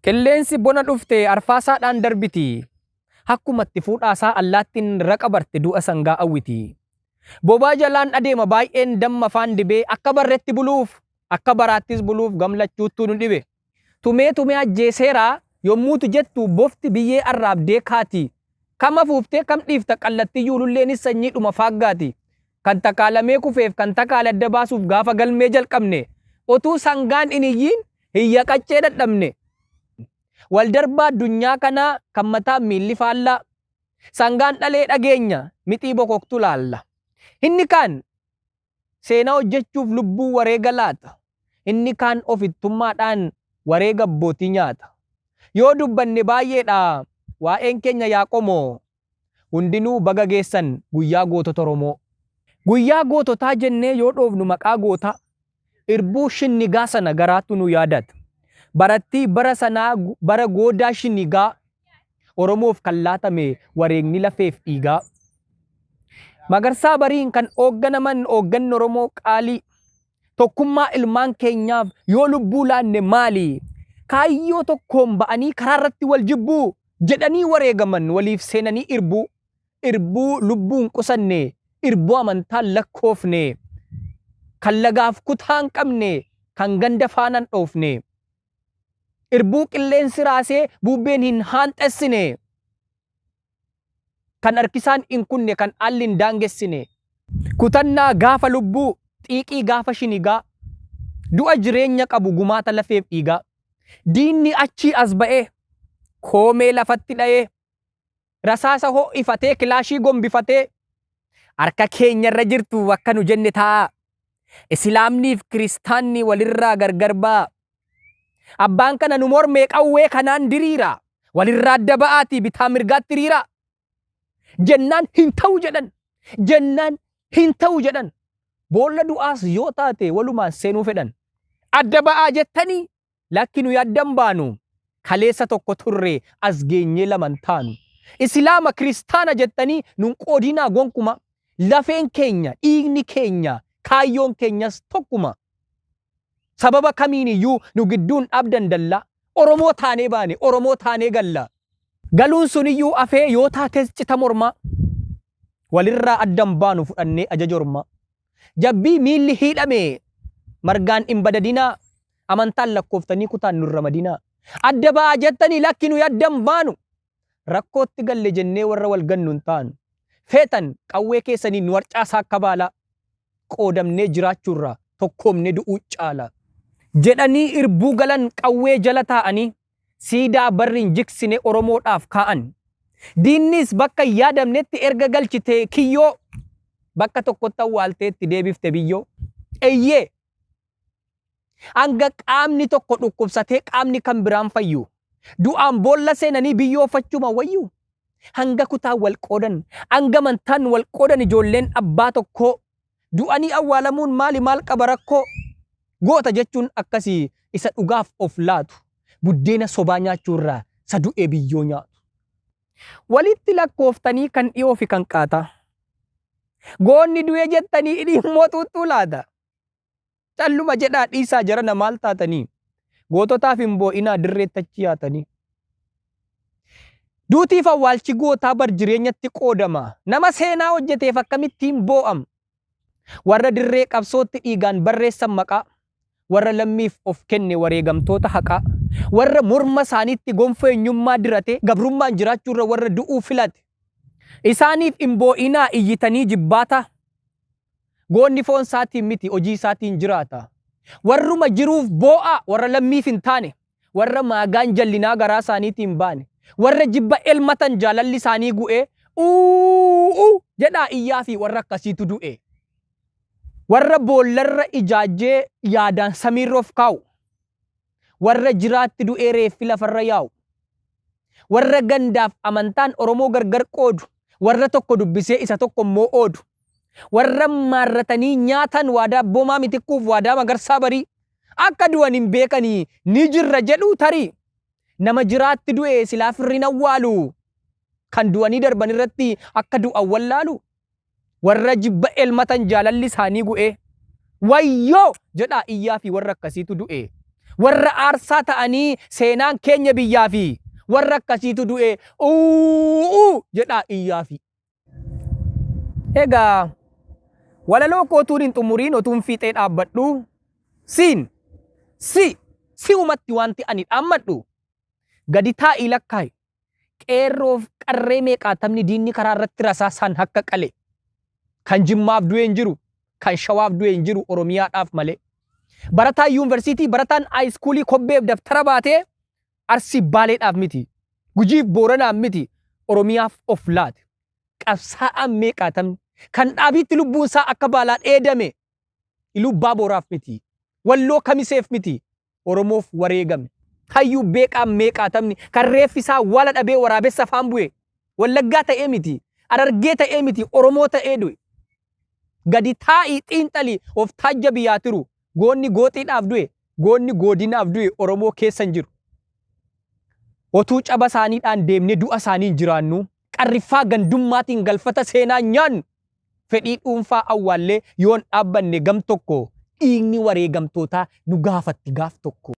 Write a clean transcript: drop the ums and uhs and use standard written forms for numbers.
Qilleensi bona dhufte arfaasaadhaan darbiti. Hakkumatti fuudhaasaa allaattiin raqa barte du'a sangaa awwiti. Bobaa jalaan adeema baay'een damma afaan dibee akka barretti buluuf akka baraattis buluuf gamlachuuttuu nu dhibe. Tumee ajjeeseeraa yommuutu jettu bofti biyyee arraabdee kaati. Kam afuuftee kam dhiifta qallattii yuululleenis sanyiidhuma faaggaati. Kan takaalamee kufeef kan takaale adda baasuuf gaafa galmee jalqabne otuu sangaan iniyyiin hiyya qaccee dadhabne. Waldarbaa addunyaa kanaa kan mataa miilli faallaa sangaan dhalee dhageenya mixii bokoktu laalla. Inni kaan seenaa hojjechuuf lubbuu wareega laata. Inni kaan ofittummaadhaan wareega abbootii nyaata. Yoo dubbanne baay'eedha waa'een keenya yaa qomoo. Hundinuu baga geessan guyyaa gootota Oromoo. Guyyaa goototaa jennee yoo dhoofnu maqaa gootaa irbuu shinnigaa sana garaatu nu yaadata. Barattii bara sanaa bara goodaa shinnigaa Oromoof kan laatame wareegni lafeef dhiigaa. Magarsaa bariin kan hoogganaman hoogganni Oromoo qaalii. Tokkummaa ilmaan keenyaaf yoo lubbuu laanne maali? Kaayyoo tokkoon ba'anii karaarratti wal jibbuu jedhanii wareegaman waliif seenanii irbuu. Irbuu lubbuun qusanne, irbuu amantaan lakkoofne, kan lagaaf kutaan qabne, kan ganda faanaan dhoofne. Irbuu qilleensi raasee bubbeen hin haanxessine. Kan harkisaan hin kunne kan alli hin daangessine. Kutannaa gaafa lubbuu, xiiqii gaafa shinigaa. Du'a jireenya qabu gumaata lafeef dhiigaa. Diinni achii as ba'ee, koomee lafatti dha'ee, rasaasa ho'ifatee kilaashii gombifatee, harka keenyarra jirtu akka nu jenne ta'a. Islaamniif kiristaanni walirraa gargar ba'a. Abbaan kana nu mormee qawwee kanaan diriira. Walirraa adda ba'aatii bitaa mirgaatti hiriira. Jennaan hin ta'u jedhan. Jennaan hin ta'u jedhan. Boolla du'aas yoo taate walumaan seenuu fedhan. Adda ba'aa jettanii lakki nu yaddan baanu. Kaleessa tokko turre as geenyee laman taanu. Islaama kiristaana jettanii nun qoodinaa gonkuma. Lafeen keenya, dhiigni keenya, kaayyoon keenyas tokkuma. Sababa kamiin iyyuu nu gidduun dhabdan dalla. Oromoo taanee baane, Oromoo taanee galla. Galuun sun iyyuu afee yoo taates cita morma. Walirraa addan baanu fudhannee ajaja orma. Jabbii miilli hidhame margaan hin badadinaa. Amantaan lakkooftanii kutaan nurra madinaa. Adda ba'aa jettanii lakki nu yaddan baanu. Rakkootti galle jennee warra wal gannu hin taanu. Feetan qawwee keessanii nu warcaasaa akka baala. Qoodamnee jiraachuurraa tokkoomne du'uu caala. Jedhanii irbuu galan qawwee jala taa'anii siidaa barriin jiksine Oromoodhaaf kaa'an. Diinnis bakka yaadamnetti erga galchite kiyyoo bakka tokkotti awwaalteetti deebifte biyyoo. Eeyyee hanga qaamni tokko dhukkubsatee qaamni kan biraan fayyu. Du'aan boolla seenanii biyyoo fachuma wayyu. Hanga kutaa wal qoodan, hanga amantaan wal qoodan ijoolleen abbaa tokkoo. Du'anii awwaalamuun maal qaba rakkoo. Goota jechuun akkasii isa dhugaaf of laatu. Buddeena sobaa nyaachuurraa isa du'ee biyyoo nyaatu. Walitti lakkooftanii kan dhiyoo fi kan qaataa. Goonni du'ee jettanii dhimmoo xuuxxuu laata. Calluma jedhaa dhiisaa jarana maal taatanii. Goototaaf hin boo'inaa dirreettachi yaatanii. Duutiif awwaalchi gootaa bar jireenyatti qoodama. Nama seenaa hojjeteef akkamittiin boo'am. Warra dirree qabsootti dhiigaan barreessan maqaa. Warra lammiif of kenne wareegamtoota haqaa. Warra morma isaaniitti gonfoo eenyummaa dirate gabrummaan jiraachuurra warra du'uu filate. Isaaniif hin boo'inaa iyyitanii jibbaata. Goonni foon isaatiin miti hojii isaatiin jiraata. Warruma jiruuf boo'a warra lammiif hin taane. Warra maagaan jallinaa garaa isaaniitiin baane. Warra jibba elmatan jaalalli isaanii gu'ee jedhaa iyyaa fi warra akkasiitu du'e. Warra boollarra ijaajjee yaadaan samiirroof kaa'u. Warra jiraatti du'ee reeffi lafarra yaa'u. Warra gandaaf amantaan Oromoo gargar qoodu. Warra tokko dubbisee isa tokko immoo oodu. Warra maarratanii nyaatan waadaa boomaa mitikkuuf waadaa magarsaa barii. Akka du'an hin beekanii ni jirra jedhuu tarii. Nama jiraatti du'e silaa firrin awwaalu. Kan du'anii darban irratti akka du'an wallaalu. Warra jibba elmatan jaalalli isaanii gu'e. Wayyoo jedhaa iyyaa fi warra akkasiitu du'e. warra aarsaa ta'anii seenaan keenya biyyaa fi warra akkasiitu du'e jedhaa iyyaa fi. Egaa walaloo kootuun hin xumuriin otuun fiixee dhaabbadhu si umatti wanti ani dhaammadhu gadi taa'ii lakkaa'i qeerroof qarree meeqaatamni diinni karaa irratti rasaasaan akka qale kan Jimmaaf du'e hin jiru kan Shawaaf du'e hin jiru Oromiyaadhaaf malee. Barataan yuunivarsiitii barataan haayiskuulii kobbeef daftara baatee Arsii Baaleedhaaf miti Gujiif Booranaaf miti Oromiyaaf of laate. Qabsaa'aan meeqaatamni kan dhaabiitti lubbuun isaa akka baalaan dheedame Ilubbaa Booraaf miti Walloo Kamiseef miti Oromoof wareegame. Hayyuu beeqaan meeqaatamni kan reeffi isaa wala dhabee waraabessa afaan bu'e Wallaggaa ta'ee miti Harargee ta'ee miti Oromoo ta'ee du'e. Gadi taa'ii xiinxalii of taajja biyyaa tiru goonni gooxiidhaaf du'e goonni godinaaf du'e Oromoo keessa hin jiru. Otuu caba isaaniidhaan deemnee du'a isaanii hin jiraannu qarriffaa gandummaatiin galfata seenaa nyaannu fedhii dhuunfaa awwaallee yoon dhaabbanne gam tokko dhiigni wareegamtootaa nu gaafatti gaaf tokko.